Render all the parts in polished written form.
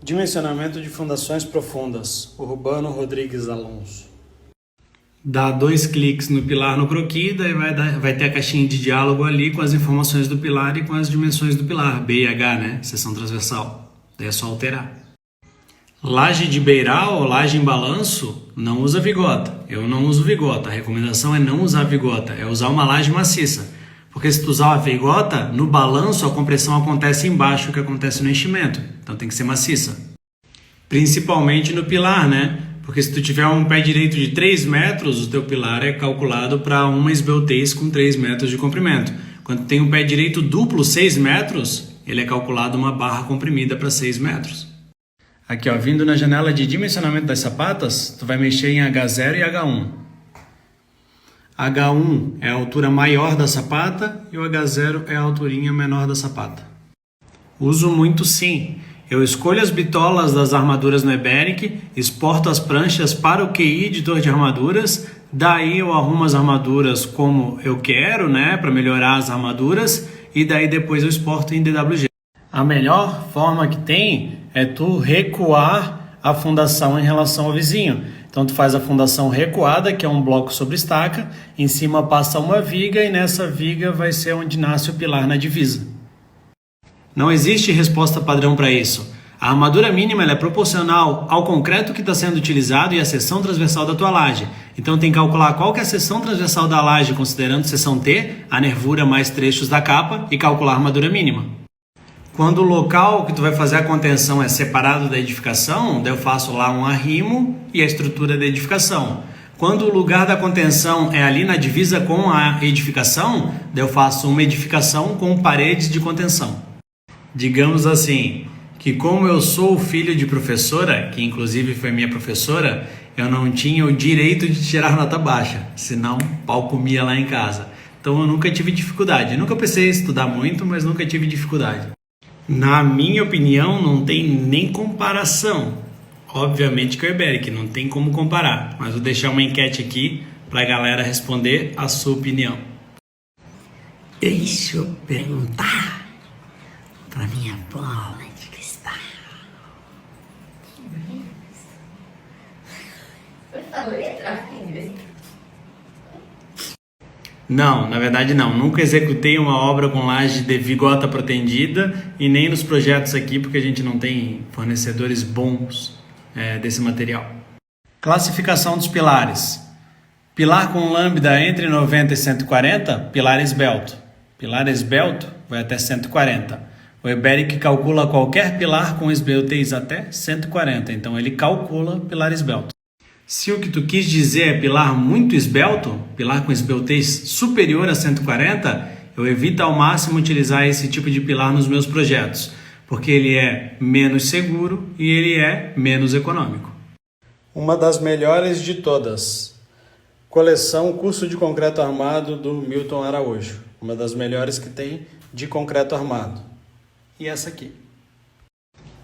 Dimensionamento de fundações profundas, Urbano Rodrigues Alonso. Dá 2 cliques no pilar no croquis, daí vai ter a caixinha de diálogo ali com as informações do pilar e com as dimensões do pilar, B e H, né? Seção transversal. Daí é só alterar. Laje de beiral ou laje em balanço, não usa vigota. Eu não uso vigota. A recomendação é não usar vigota, é usar uma laje maciça. Porque se tu usar a vigota, no balanço a compressão acontece embaixo do que acontece no enchimento. Então tem que ser maciça. Principalmente no pilar, né? Porque se tu tiver um pé direito de 3 metros, o teu pilar é calculado para uma esbeltez com 3 metros de comprimento. Quando tem um pé direito duplo, 6 metros, ele é calculado uma barra comprimida para 6 metros. Aqui, ó, vindo na janela de dimensionamento das sapatas, tu vai mexer em H0 e H1. H1 é a altura maior da sapata e o H0 é a alturinha menor da sapata. Uso muito sim. Eu escolho as bitolas das armaduras no Eberic, exporto as pranchas para o QI editor de armaduras, daí eu arrumo as armaduras como eu quero, né, para melhorar as armaduras, e daí depois eu exporto em DWG. A melhor forma que tem é tu recuar a fundação em relação ao vizinho. Então tu faz a fundação recuada, que é um bloco sobre estaca, em cima passa uma viga e nessa viga vai ser onde nasce o pilar na divisa. Não existe resposta padrão para isso. A armadura mínima ela é proporcional ao concreto que está sendo utilizado e à seção transversal da tua laje. Então tem que calcular qual que é a seção transversal da laje, considerando seção T, a nervura mais trechos da capa, e calcular a armadura mínima. Quando o local que tu vai fazer a contenção é separado da edificação, daí eu faço lá um arrimo e a estrutura da edificação. Quando o lugar da contenção é ali na divisa com a edificação, daí eu faço uma edificação com paredes de contenção. Digamos assim, que como eu sou filho de professora, que inclusive foi minha professora, eu não tinha o direito de tirar nota baixa, senão pau comia lá em casa. Então eu nunca tive dificuldade. Nunca pensei em estudar muito, mas nunca tive dificuldade. Na minha opinião, não tem nem comparação. Obviamente que o Eberic, não tem como comparar. Mas vou deixar uma enquete aqui para a galera responder a sua opinião. Deixa eu perguntar para minha bola de cristal. Não, na verdade não. Nunca executei uma obra com laje de vigota protendida e nem nos projetos aqui, porque a gente não tem fornecedores bons desse material. Classificação dos pilares. Pilar com lambda entre 90 e 140, pilar esbelto. Pilar esbelto vai até 140. O Eberic calcula qualquer pilar com esbeltez até 140, então ele calcula pilar esbelto. Se o que tu quis dizer é pilar muito esbelto, pilar com esbeltez superior a 140, eu evito ao máximo utilizar esse tipo de pilar nos meus projetos, porque ele é menos seguro e ele é menos econômico. Uma das melhores de todas. Coleção Curso de Concreto Armado do Milton Araújo. Uma das melhores que tem de concreto armado. E essa aqui.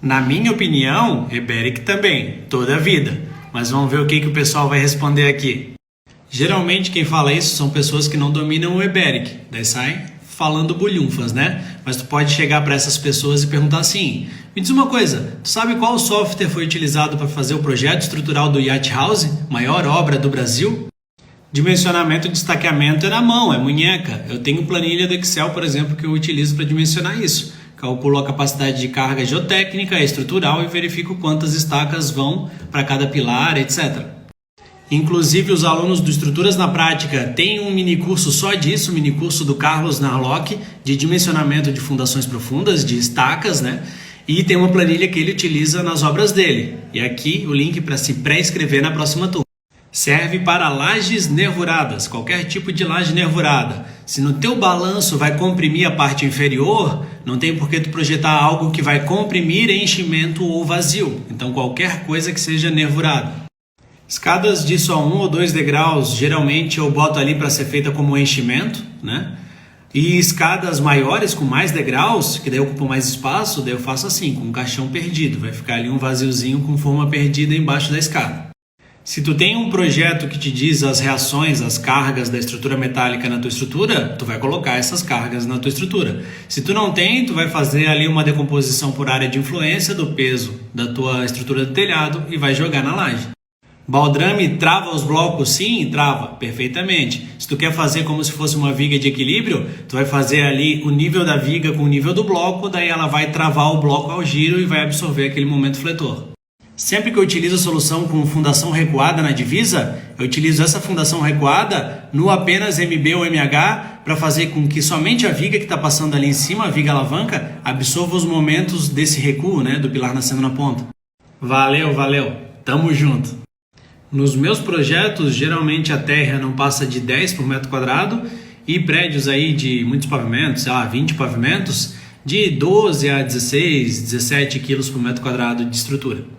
Na minha opinião, Eberic também, toda a vida. Mas vamos ver o que o pessoal vai responder aqui. Geralmente quem fala isso são pessoas que não dominam o Eberic. Daí saem falando bulhunfas, né? Mas tu pode chegar para essas pessoas e perguntar assim: me diz uma coisa, tu sabe qual software foi utilizado para fazer o projeto estrutural do Yacht House, maior obra do Brasil? Dimensionamento de estaqueamento é na mão, é munheca. Eu tenho planilha do Excel, por exemplo, que eu utilizo para dimensionar isso. Calculo a capacidade de carga geotécnica, estrutural e verifico quantas estacas vão para cada pilar, etc. Inclusive, os alunos do Estruturas na Prática têm um minicurso só disso, o minicurso do Carlos Narlock, de dimensionamento de fundações profundas, de estacas, né? E tem uma planilha que ele utiliza nas obras dele. E aqui o link para se pré-inscrever na próxima turma. Serve para lajes nervuradas, qualquer tipo de laje nervurada. Se no teu balanço vai comprimir a parte inferior, não tem por que tu projetar algo que vai comprimir enchimento ou vazio. Então qualquer coisa que seja nervurada. Escadas de só 1 ou 2 degraus, geralmente eu boto ali para ser feita como enchimento, né? E escadas maiores com mais degraus, que daí ocupam mais espaço, daí eu faço assim, com um caixão perdido. Vai ficar ali um vaziozinho com forma perdida embaixo da escada. Se tu tem um projeto que te diz as reações, as cargas da estrutura metálica na tua estrutura, tu vai colocar essas cargas na tua estrutura. Se tu não tem, tu vai fazer ali uma decomposição por área de influência do peso da tua estrutura do telhado e vai jogar na laje. Baldrame trava os blocos? Sim, trava, perfeitamente. Se tu quer fazer como se fosse uma viga de equilíbrio, tu vai fazer ali o nível da viga com o nível do bloco, daí ela vai travar o bloco ao giro e vai absorver aquele momento fletor. Sempre que eu utilizo a solução com fundação recuada na divisa, eu utilizo essa fundação recuada no apenas MB ou MH para fazer com que somente a viga que está passando ali em cima, a viga alavanca, absorva os momentos desse recuo, né, do pilar nascendo na ponta. Valeu, valeu. Tamo junto. Nos meus projetos, geralmente a terra não passa de 10 por metro quadrado e prédios aí de muitos pavimentos, sei lá, 20 pavimentos, de 12 a 16, 17 quilos por metro quadrado de estrutura.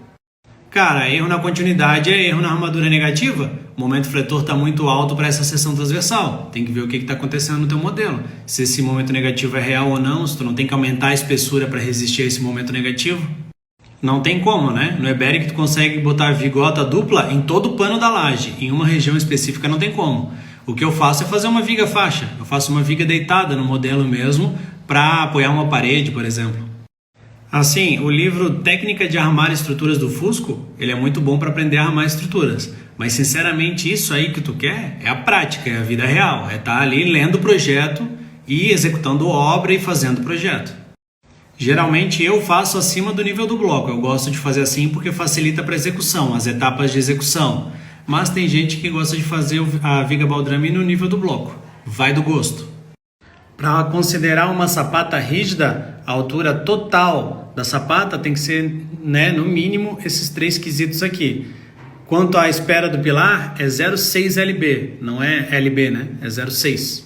Cara, erro na continuidade é erro na armadura negativa. O momento fletor está muito alto para essa seção transversal. Tem que ver o que está acontecendo no teu modelo. Se esse momento negativo é real ou não, se tu não tem que aumentar a espessura para resistir a esse momento negativo. Não tem como, né? No Eberic tu consegue botar vigota dupla em todo o pano da laje. Em uma região específica não tem como. O que eu faço é fazer uma viga faixa. Eu faço uma viga deitada no modelo mesmo para apoiar uma parede, por exemplo. Assim, o livro Técnica de Armar Estruturas do Fusco, ele é muito bom para aprender a armar estruturas. Mas, sinceramente, isso aí que tu quer é a prática, é a vida real. É estar ali lendo o projeto e executando obra e fazendo o projeto. Geralmente, eu faço acima do nível do bloco. Eu gosto de fazer assim porque facilita para a execução, as etapas de execução. Mas tem gente que gosta de fazer a viga baldrame no nível do bloco. Vai do gosto. Para considerar uma sapata rígida, a altura total da sapata tem que ser, né, no mínimo, esses 3 quesitos aqui. Quanto à espera do pilar, é 0,6 lb, não é lb, né? É 0,6.